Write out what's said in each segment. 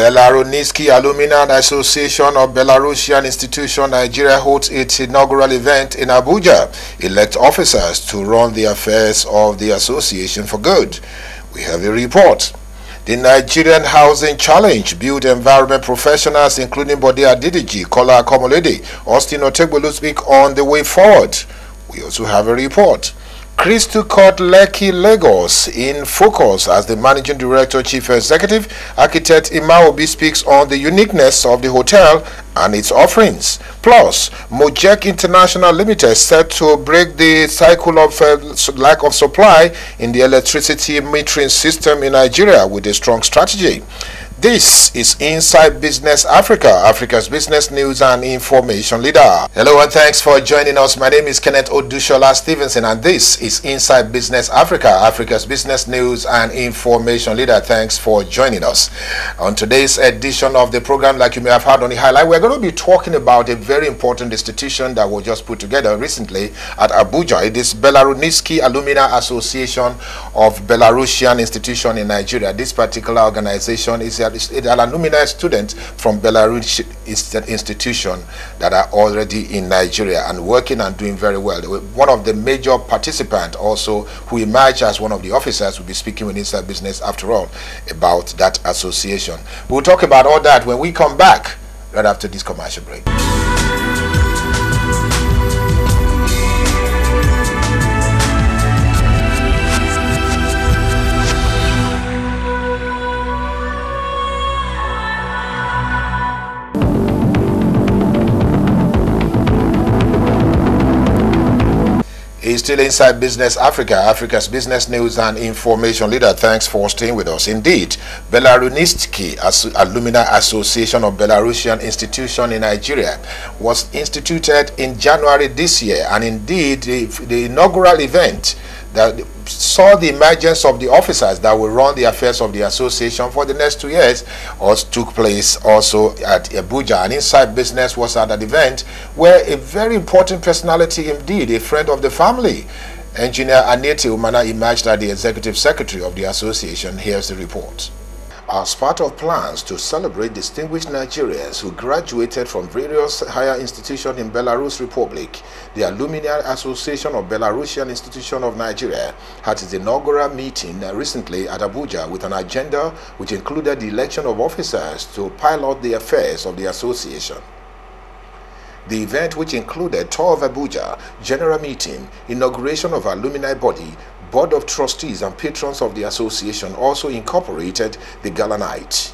Belarunisky Aluminum Association of Belarusian Institution Nigeria holds its inaugural event in Abuja. Elect officers to run the affairs of the association for good. We have a report. The Nigerian Housing Challenge build environment professionals including Bode Adidiji, Kola Akomolede, Austin Otegbolu speak on the way forward. We also have a report. Crystal Court Lekki Lagos in focus as the Managing Director Chief Executive Architect Imaobi speaks on the uniqueness of the hotel and its offerings. Plus, Mojek International Limited set to break the cycle of lack of supply in the electricity metering system in Nigeria with a strong strategy. This is Inside Business Africa, Africa's business news and information leader. Hello and thanks for joining us. My name is Kenneth Odushola Stevenson and this is Inside Business Africa, Africa's business news and information leader. Thanks for joining us. On today's edition of the program, like you may have heard on the highlight, we're going to be talking about a very important institution that was just put together recently at Abuja. It is Belarunisky Alumni Association of Belarusian Institution in Nigeria. This particular organization is an alumni student from Belarus institution that are already in Nigeria and working and doing very well. One of the major participants also who emerged as one of the officers will be speaking with Inside Business after all about that association. We'll talk about all that when we come back right after this commercial break. Is still Inside Business Africa, Africa's business news and information leader. Thanks for staying with us. Indeed, Belarunisky Alumni Association of Belarusian Institution in Nigeria was instituted in January this year, and indeed the inaugural event that saw the emergence of the officers that will run the affairs of the association for the next 2 years also took place also at Abuja. And Inside Business was at an event where a very important personality indeed, a friend of the family, Engineer Anete Umana, emerged as the executive secretary of the association. Here's the report. As part of plans to celebrate distinguished Nigerians who graduated from various higher institutions in Belarus Republic, the Alumni Association of Belarusian Institution of Nigeria had its inaugural meeting recently at Abuja with an agenda which included the election of officers to pilot the affairs of the association. The event, which included tour of Abuja, general meeting, inauguration of alumni body, Board of Trustees and patrons of the association, also incorporated the gala night.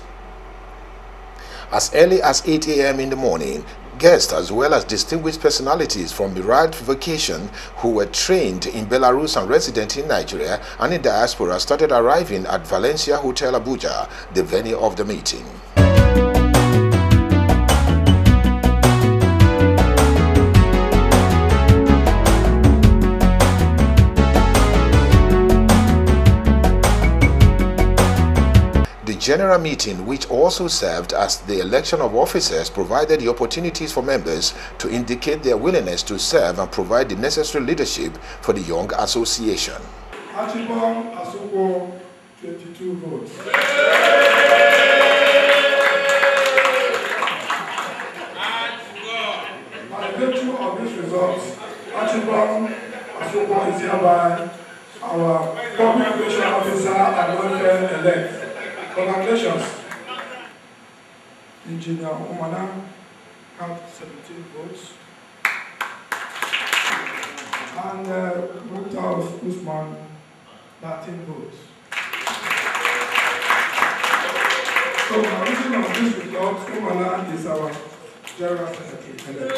As early as 8 a.m. in the morning, guests as well as distinguished personalities from Mirage Vacation who were trained in Belarus and resident in Nigeria and in diaspora started arriving at Valencia Hotel Abuja, the venue of the meeting. The general meeting, which also served as the election of officers, provided the opportunities for members to indicate their willingness to serve and provide the necessary leadership for the young association. Achibong Asuko, 22 votes. By virtue of these results, Achibong Asuko is hereby our public relations officer and welfare-elect. Congratulations. Engineer Umana had 17 votes. And Mukhtar Usman, 13 votes. So, by reason of this result, Umana is our General Secretary.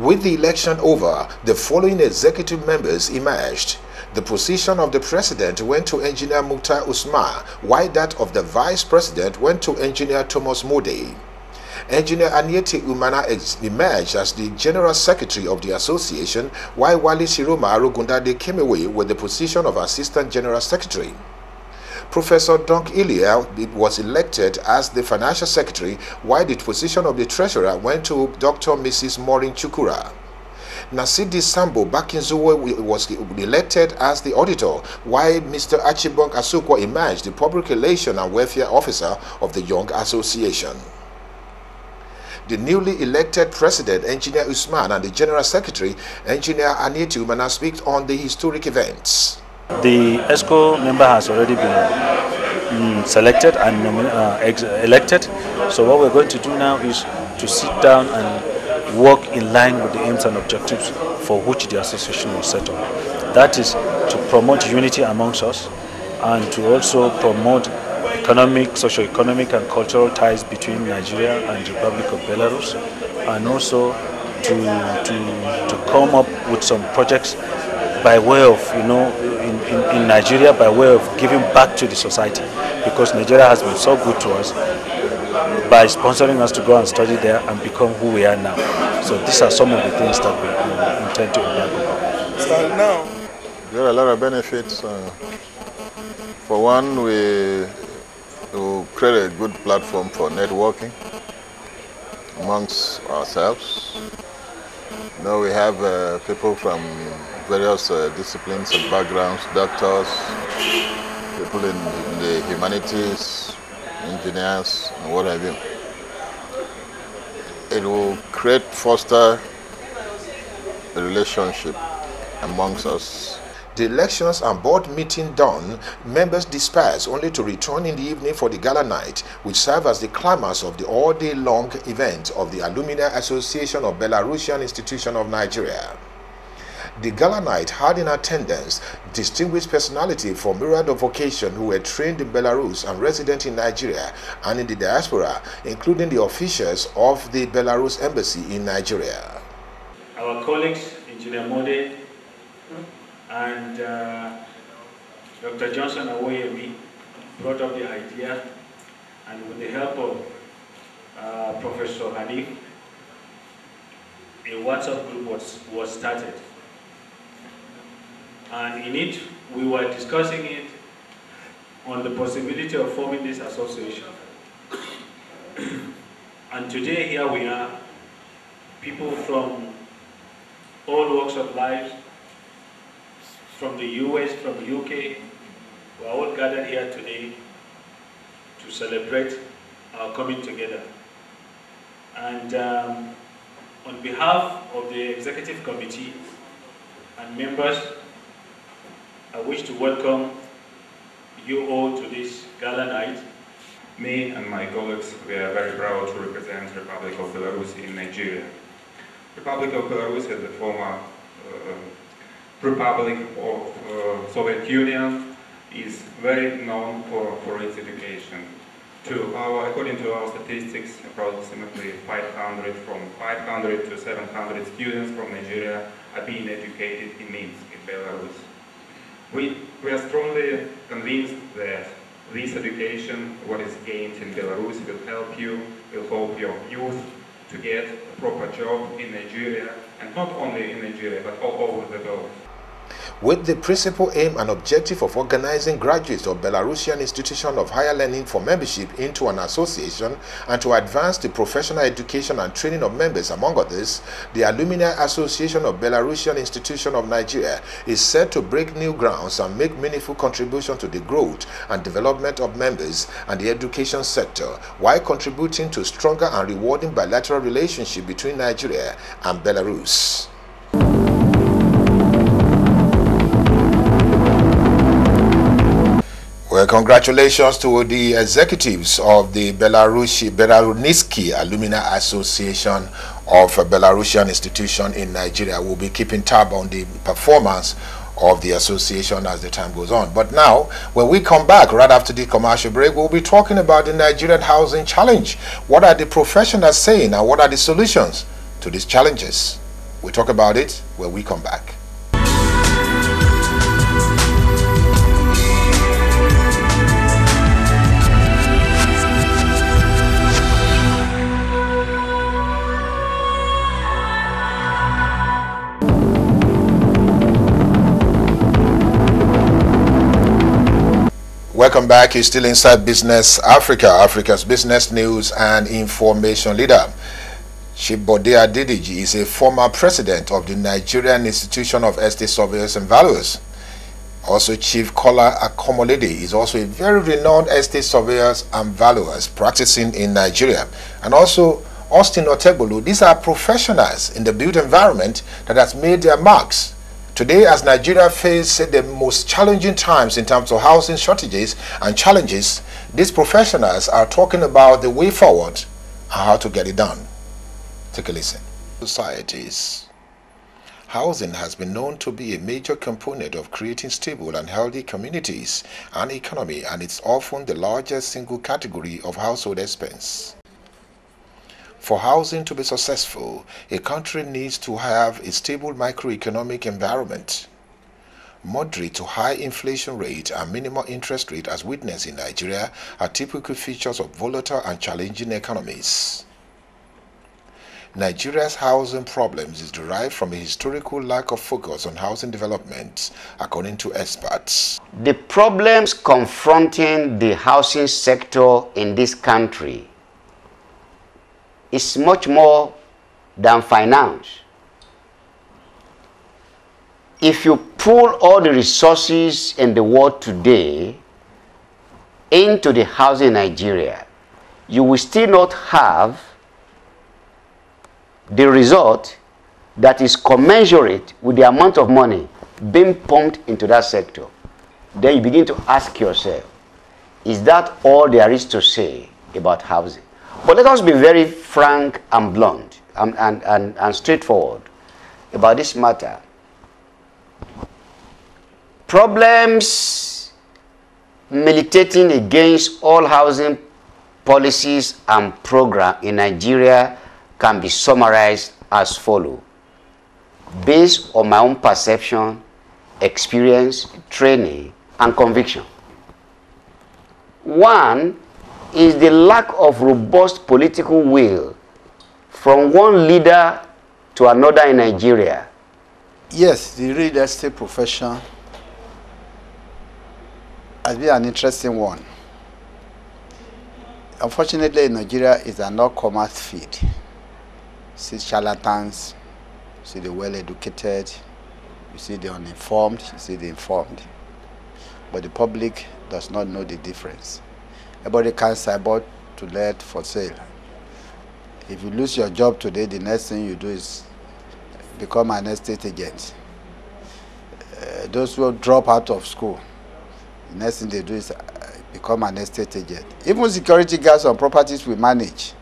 With the election over, the following executive members emerged. The position of the president went to Engineer Mukhtar Usman, while that of the vice president went to Engineer Thomas Mode. Engineer Aniete Umana emerged as the General Secretary of the association, while Wale Shiroma Arugundade came away with the position of Assistant General Secretary. Professor Dunk Ilia was elected as the Financial Secretary, while the position of the Treasurer went to Dr. Mrs. Maureen Chukura. Nasidi Sambo Bakinzuwe was elected as the auditor, while Mr. Achibong Asukwa emerged the Public Relations and Welfare Officer of the Young Association. The newly elected President, Engineer Usman, and the General Secretary, Engineer Aniete Umana, speak on the historic events. The ESCO member has already been selected and elected. So what we're going to do now is to sit down and work in line with the aims and objectives for which the association was set up. That is to promote unity amongst us and to also promote economic, socio-economic and cultural ties between Nigeria and the Republic of Belarus, and also to come up with some projects by way of, in Nigeria, by way of giving back to the society, because Nigeria has been so good to us by sponsoring us to go and study there and become who we are now. So these are some of the things that we intend to embark on. So now, there are a lot of benefits. For one, we will create a good platform for networking amongst ourselves. Now we have people from various disciplines and backgrounds, doctors, people in the humanities, engineers, and what have you. It will foster a relationship amongst us. The elections and board meeting done, members dispersed only to return in the evening for the gala night, which served as the climax of the all-day-long event of the Alumni Association of Belarusian Institution of Nigeria. The gala night had in attendance distinguished personality from myriad of vocation who were trained in Belarus and resident in Nigeria and in the diaspora, including the officials of the Belarus Embassy in Nigeria. Our colleagues, Engineer Mode and Dr. Johnson Awoyemi, brought up the idea, and with the help of Professor Hanif, a WhatsApp group was started. And in it, we were discussing it on the possibility of forming this association. And today, here we are, people from all walks of life, from the US, from the UK, we are all gathered here today to celebrate our coming together. And on behalf of the Executive Committee and members, I wish to welcome you all to this gala night. Me and my colleagues, we are very proud to represent the Republic of Belarus in Nigeria. Republic of Belarus is the former Republic of Soviet Union, is very known for its education. According to our statistics, approximately 500 to 700 students from Nigeria are being educated in Minsk, in Belarus. We are strongly convinced that this education, what is gained in Belarus, will help your youth to get a proper job in Nigeria, and not only in Nigeria, but all over the world. With the principal aim and objective of organizing graduates of Belarusian Institution of Higher Learning for membership into an association and to advance the professional education and training of members, among others, the Alumni Association of Belarusian Institution of Nigeria is set to break new grounds and make meaningful contribution to the growth and development of members and the education sector, while contributing to stronger and rewarding bilateral relationship between Nigeria and Belarus. Well, congratulations to the executives of the Belaruski Alumni Association of Belarusian Institution in Nigeria. We'll be keeping tab on the performance of the association as the time goes on. But now, when we come back right after the commercial break, we'll be talking about the Nigerian housing challenge. What are the professionals saying and what are the solutions to these challenges? We'll talk about it when we come back. Welcome back. You're still inside Business Africa, Africa's business news and information leader. Chief Bode Adedeji is a former president of the Nigerian Institution of Estate Surveyors and Valuers. Also, Chief Kola Akomolede is also a very renowned estate surveyors and valuers practicing in Nigeria. And also, Austin Otegbolu. These are professionals in the built environment that has made their marks. Today, as Nigeria faces the most challenging times in terms of housing shortages and challenges, these professionals are talking about the way forward and how to get it done. Take a listen. Societies. Housing has been known to be a major component of creating stable and healthy communities and economy, and it's often the largest single category of household expense. For housing to be successful, a country needs to have a stable macroeconomic environment. Moderate to high inflation rate and minimal interest rate, as witnessed in Nigeria, are typical features of volatile and challenging economies. Nigeria's housing problems is derived from a historical lack of focus on housing development, according to experts. The problems confronting the housing sector in this country is much more than finance. If you pull all the resources in the world today into the housing in Nigeria, you will still not have the result that is commensurate with the amount of money being pumped into that sector. Then you begin to ask yourself, is that all there is to say about housing? But let us be very frank and blunt and straightforward about this matter. Problems militating against all housing policies and programs in Nigeria can be summarized as follows, based on my own perception, experience, training, and conviction. One is the lack of robust political will from one leader to another in Nigeria. Yes, the real estate profession has been an interesting one. Unfortunately, in Nigeria, it's an all-commerce field. You see charlatans, you see the well-educated, you see the uninformed, you see the informed. But the public does not know the difference. Everybody can cyber to let for sale. If you lose your job today, the next thing you do is become an estate agent. Those who drop out of school, the next thing they do is become an estate agent. Even security guards on properties we manage,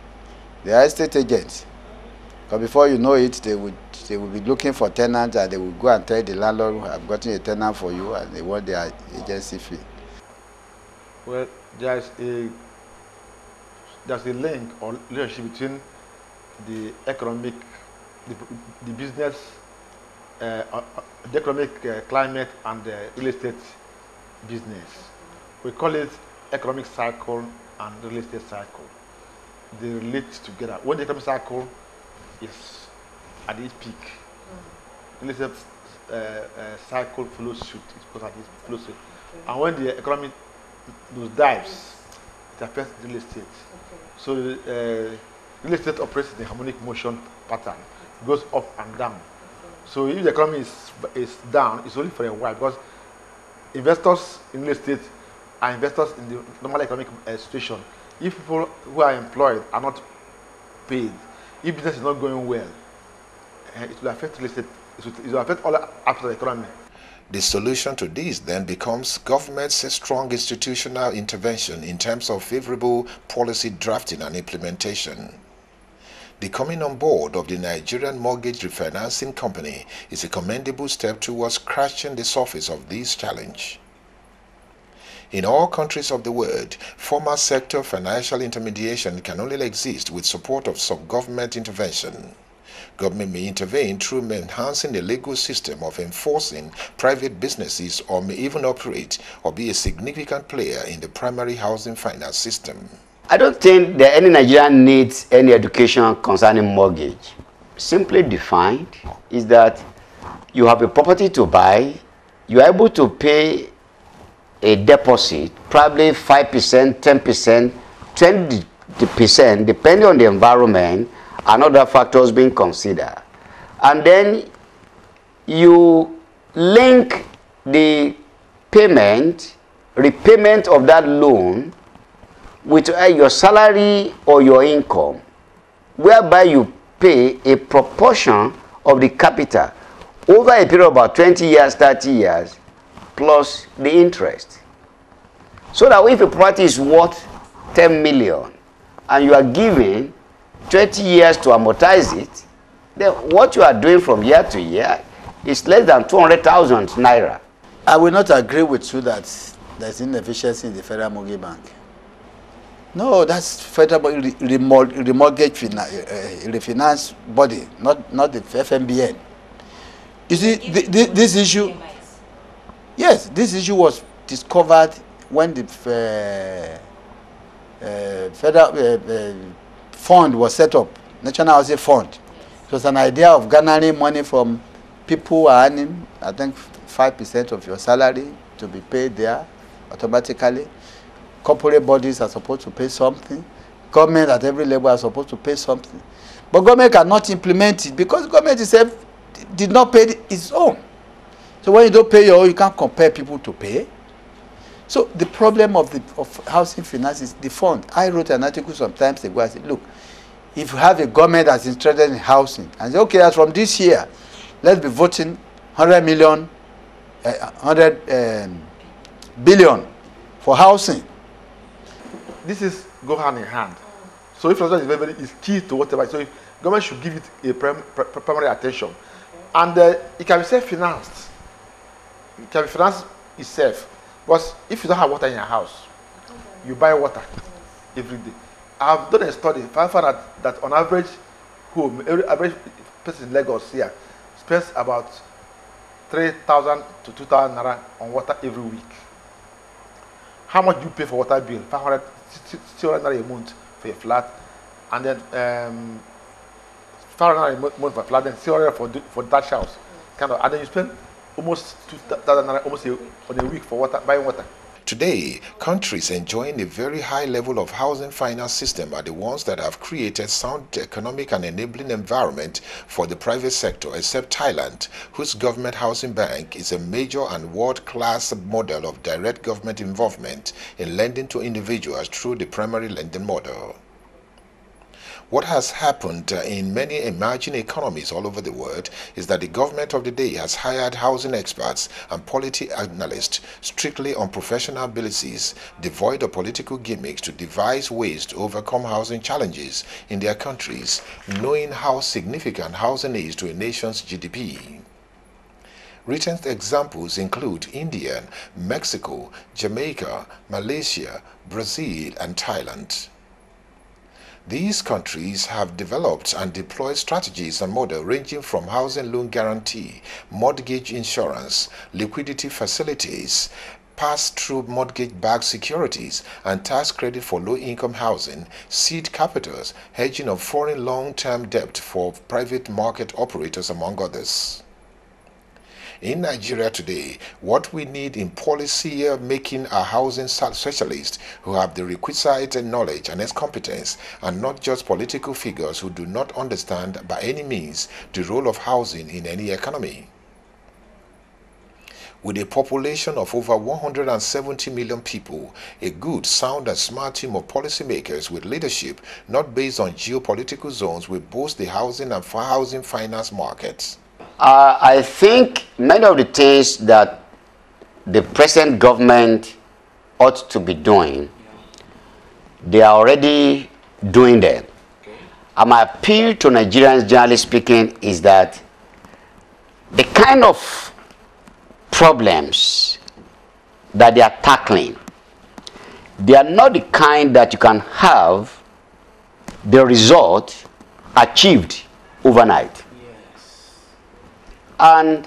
they are estate agents. Because before you know it, they will be looking for tenants, and they will go and tell the landlord, I've gotten a tenant for you, and they want their agency fee. Well, there's a link or relationship between the economic, the business, the economic climate and the real estate business. We call it economic cycle and real estate cycle. They relate together. When the economic cycle is at its peak, real estate cycle follows suit. It goes at its follows suit. Okay. And when the economy dives, it affects real estate. Okay. So real estate operates in a harmonic motion pattern. It goes up and down. Okay. So if the economy is down, it's only for a while, because investors in real estate are investors in the normal economic situation. If people who are employed are not paid, if business is not going well, it will affect real estate. It will affect all aspects of the economy. The solution to this then becomes government's strong institutional intervention in terms of favorable policy drafting and implementation. The coming on board of the Nigerian Mortgage Refinancing Company is a commendable step towards scratching the surface of this challenge. In all countries of the world, formal sector financial intermediation can only exist with support of some government intervention. Government may intervene through enhancing the legal system of enforcing private businesses, or may even operate or be a significant player in the primary housing finance system. I don't think that any Nigerian needs any education concerning mortgage. Simply defined is that you have a property to buy, you are able to pay a deposit, probably 5%, 10%, 20%, depending on the environment and other factors being considered. And then you link the repayment of that loan with your salary or your income, whereby you pay a proportion of the capital over a period of about 20 years, 30 years, plus the interest. So that if a property is worth 10 million and you are given 20 years to amortize it, then what you are doing from year to year is less than 200,000 naira. I will not agree with you that there's inefficiency in the Federal Mortgage Bank. No, that's Federal Remortgage Refinance body, not the FMBN. You see, this issue, yes, this issue was discovered when the federal fund was set up, National Housing Fund. It was an idea of garnering money from people who are earning, I think, 5% of your salary to be paid there automatically. Corporate bodies are supposed to pay something. Government at every level are supposed to pay something. But government cannot implement it because government itself did not pay its own. So when you don't pay your own, you can't compare people to pay. So the problem of housing finance is the fund. I wrote an article some time ago. I said, look, if you have a government that's interested in housing, and say, okay, as from this year, let's be voting 100 billion for housing. This is go hand in hand. So infrastructure is key to whatever. So if government should give it a primary attention, and it can be self-financed. It can be financed itself. But if you don't have water in your house, you buy water every day. I've done a study. I found out that on average, every average person in Lagos here spends about 3,000 to 2,000 naira on water every week. How much do you pay for water bill? 500, 600 naira a month for a flat, and then 500 naira a month for a flat, then 600 for that house. And then you spend almost 2,000 naira almost on a week for water, buying water. Today, countries enjoying a very high level of housing finance system are the ones that have created sound economic and enabling environment for the private sector, except Thailand, whose government housing bank is a major and world-class model of direct government involvement in lending to individuals through the primary lending model. What has happened in many emerging economies all over the world is that the government of the day has hired housing experts and policy analysts strictly on professional abilities, devoid of political gimmicks, to devise ways to overcome housing challenges in their countries, knowing how significant housing is to a nation's GDP. Recent examples include India, Mexico, Jamaica, Malaysia, Brazil, and Thailand. These countries have developed and deployed strategies and models ranging from housing loan guarantee, mortgage insurance, liquidity facilities, pass-through mortgage-backed securities, and tax credit for low-income housing, seed capitals, hedging of foreign long-term debt for private market operators, among others. In Nigeria today, what we need in policy making are housing specialists who have the requisite knowledge and competence, and not just political figures who do not understand by any means the role of housing in any economy. With a population of over 170 million people, a good, sound and smart team of policymakers with leadership not based on geopolitical zones will boost the housing and housing finance markets. I think many of the things that the present government ought to be doing, they are already doing them. And my appeal to Nigerians, generally speaking, is that the kind of problems that they are tackling, they are not the kind that you can have the result achieved overnight. And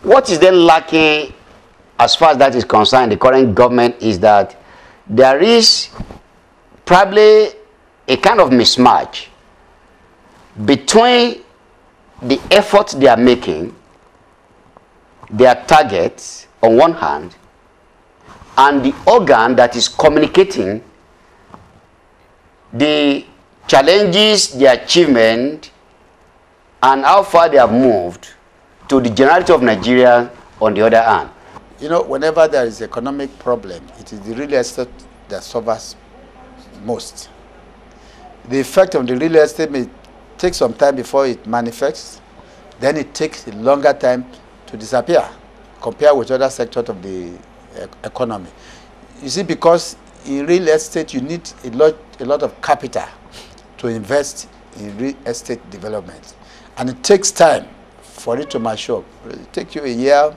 what is then lacking as far as that is concerned, the current government, is that there is probably a kind of mismatch between the efforts they are making, their targets on one hand, and the organ that is communicating the challenges, the achievement, and how far they have moved to the generality of Nigeria on the other hand. You know, whenever there is economic problem, it is the real estate that suffers most. The effect of the real estate may take some time before it manifests, then it takes a longer time to disappear compared with other sectors of the economy. You see, because in real estate you need a lot of capital to invest in real estate development, and it takes time for it to mature. It takes you a year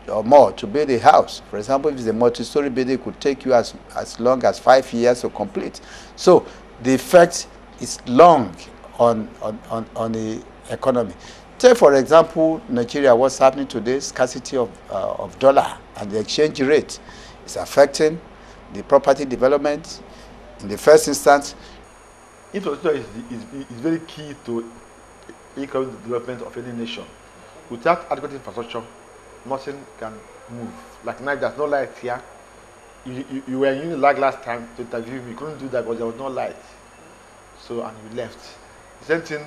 or more to build a house. For example, if it's a multi-story building, it could take you as long as 5 years to complete. So the effect is long on the economy. Take, for example, Nigeria, what's happening today, scarcity of dollar and the exchange rate is affecting the property development in the first instance. Infrastructure is very key to economic development of any nation. Without adequate infrastructure, nothing can move. Like now, there's no light here. You were in Unilag last time to interview me. You couldn't do that because there was no light. So, and you left. Same thing,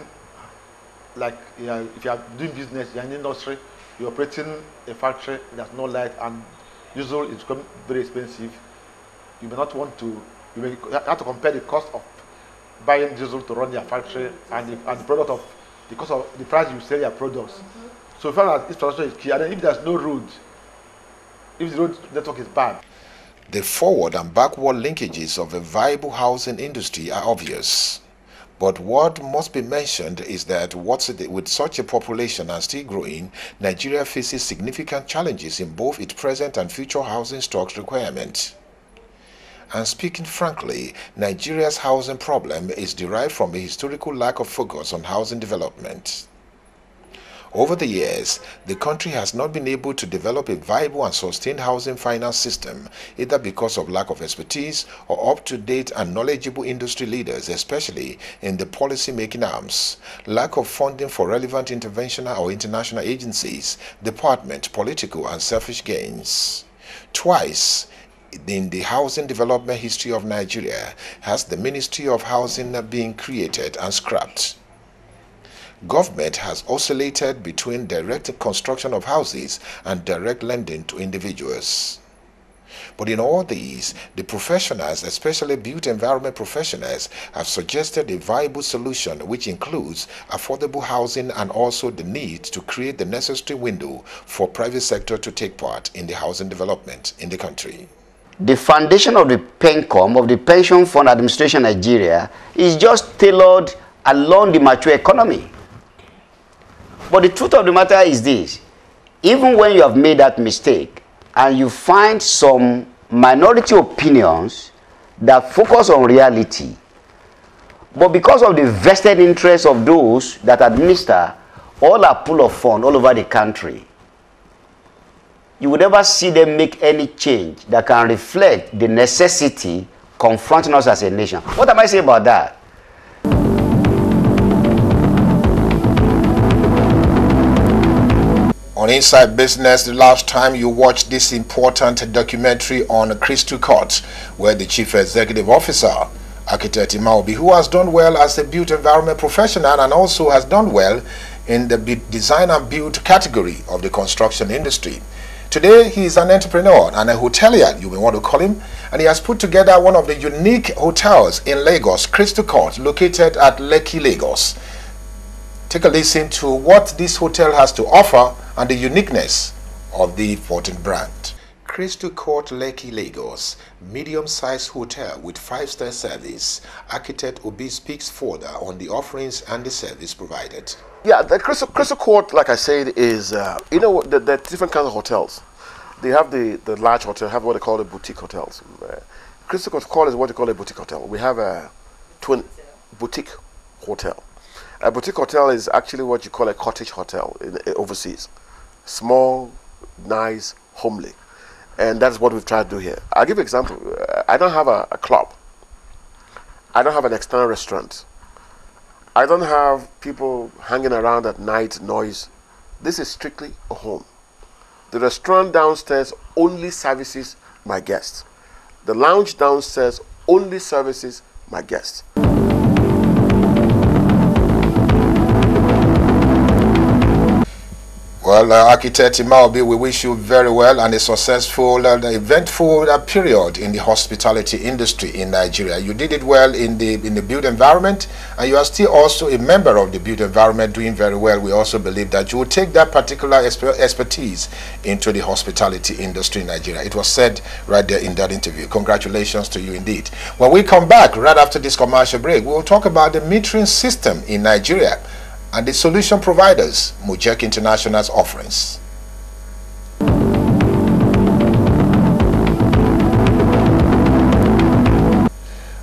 like if you are doing business, you're in the industry, you're operating a factory, there's no light, and diesel is becoming very expensive. You may not want to, you may have to compare the cost of buying diesel to run your factory and the product of the cost of the price you sell your products. So we found that infrastructure is key, and then if there's no road, if the road network is bad. The forward and backward linkages of a viable housing industry are obvious. But what must be mentioned is that with such a population and still growing, Nigeria faces significant challenges in both its present and future housing stock requirements. And speaking frankly, Nigeria's housing problem is derived from a historical lack of focus on housing development. Over the years, the country has not been able to develop a viable and sustained housing finance system, either because of lack of expertise or up-to-date and knowledgeable industry leaders, especially in the policy-making arms, lack of funding for relevant interventional or international agencies, department, political and selfish gains. Twice, in the housing development history of Nigeria, has the Ministry of Housing been created and scrapped. Government has oscillated between direct construction of houses and direct lending to individuals. But in all these, the professionals, especially built environment professionals, have suggested a viable solution which includes affordable housing and also the need to create the necessary window for private sector to take part in the housing development in the country. The foundation of the PENCOM, of the Pension Fund Administration Nigeria, is just tailored along the mature economy. But the truth of the matter is this: even when you have made that mistake and you find some minority opinions that focus on reality, but because of the vested interests of those that administer all our pool of funds all over the country, you would never see them make any change that can reflect the necessity confronting us as a nation. What am I saying about that? On Inside Business, the last time you watched this important documentary on Crystal Court, where the Chief Executive Officer, Architect Emma Obi, who has done well as a built environment professional and also has done well in the design and build category of the construction industry. Today, he is an entrepreneur and a hotelier, you may want to call him, and he has put together one of the unique hotels in Lagos, Crystal Court, located at Lekki, Lagos. Take a listen to what this hotel has to offer and the uniqueness of the important brand. Crystal Court, Lekki, Lagos, medium-sized hotel with 5-star service. Architect Obi speaks further on the offerings and the service provided. Yeah, the Crystal Court, like I said, is, you know, the different kinds of hotels. They have the large hotel, have what they call the boutique hotels. Crystal Court is what they call a boutique hotel. We have a twin boutique hotel. A boutique hotel is actually what you call a cottage hotel overseas. Small, nice, homely. And that's what we've tried to do here. I'll give you an example. I don't have a club. I don't have an external restaurant. I don't have people hanging around at night, noise. This is strictly a home. The restaurant downstairs only services my guests. The lounge downstairs only services my guests. Well, Architect Imaobi, we wish you very well and a successful, eventful period in the hospitality industry in Nigeria. You did it well in the built environment, and you are still also a member of the built environment, doing very well. We also believe that you will take that particular expertise into the hospitality industry in Nigeria. It was said right there in that interview. Congratulations to you indeed. When we come back, right after this commercial break, we will talk about the metering system in Nigeria and the solution providers, Mujek International's offerings.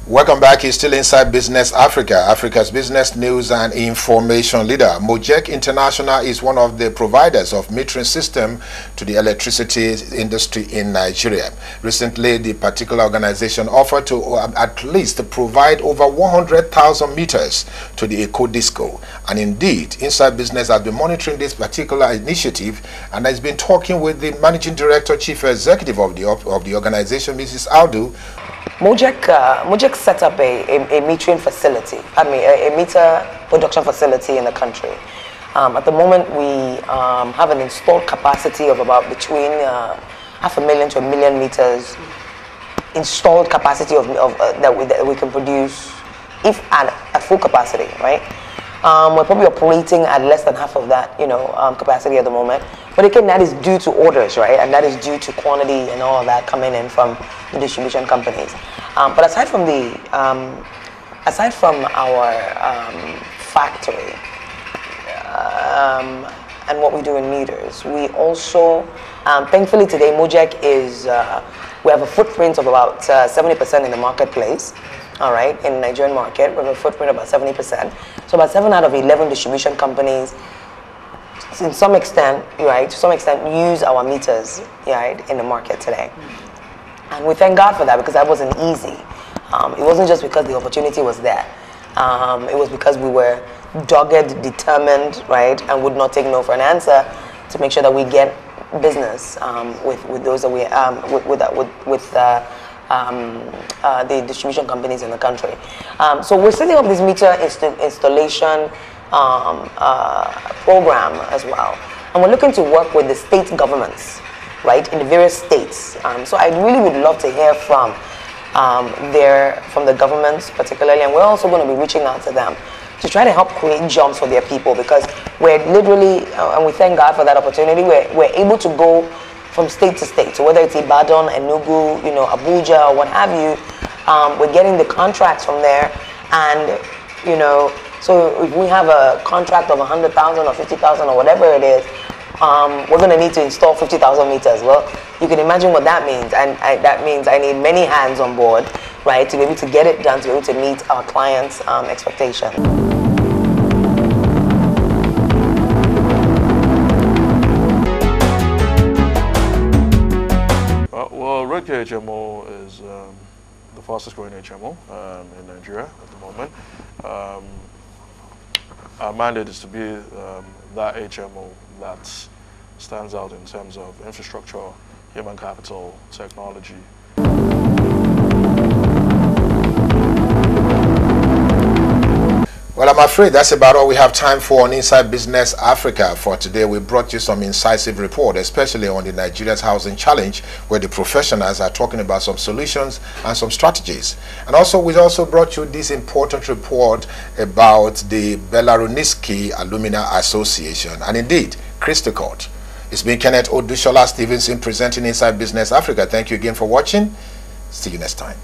Welcome back. It's still Inside Business Africa, Africa's business news and information leader. Mujek International is one of the providers of metering system to the electricity industry in Nigeria. Recently, the particular organization offered to at least provide over 100,000 meters to the EcoDisco. And indeed, Inside Business has been monitoring this particular initiative and has been talking with the managing director, chief executive of the organization, Mrs. Aldu. Mujek set up a metering facility, a meter production facility in the country. At the moment, we have an installed capacity of about between 500,000 to 1 million meters installed capacity that we can produce if at full capacity, right? We're probably operating at less than half of that, capacity at the moment. But again, that is due to orders, right? And that is due to quantity and all of that coming in from the distribution companies. But aside from our factory and what we do in meters, we also, thankfully today, Mujek is, we have a footprint of about 70% in the marketplace. All right, in the Nigerian market, we have a footprint of about 70%. So about 7 out of 11 distribution companies, to some extent, use our meters, right, in the market today. And we thank God for that, because that wasn't easy. It wasn't just because the opportunity was there. It was because we were dogged, determined, right, and would not take no for an answer to make sure that we get business with those that we the distribution companies in the country. So we're setting up this meter installation program as well. And we're looking to work with the state governments, right, in the various states. So I really would love to hear from the governments particularly, and we're also going to be reaching out to them to try to help create jobs for their people, because we're literally, and we thank God for that opportunity, we're able to go from state to state. So whether it's Ibadan, Enugu, Abuja, or what have you, we're getting the contracts from there. And, so if we have a contract of 100,000 or 50,000 or whatever it is, we're going to need to install 50,000 meters. Well, you can imagine what that means. And that means I need many hands on board, right, to be able to get it done, to be able to meet our clients' expectations. Redcare HMO is the fastest growing HMO in Nigeria at the moment. Our mandate is to be that HMO that stands out in terms of infrastructure, human capital, technology. Well, I'm afraid that's about all we have time for on Inside Business Africa for today. We brought you some incisive report, especially on the Nigeria's housing challenge, where the professionals are talking about some solutions and some strategies. And also, we also brought you this important report about the Belarusniski Alumina Association, and indeed, Christocort. It's been Kenneth Odushola Stevenson presenting Inside Business Africa. Thank you again for watching. See you next time.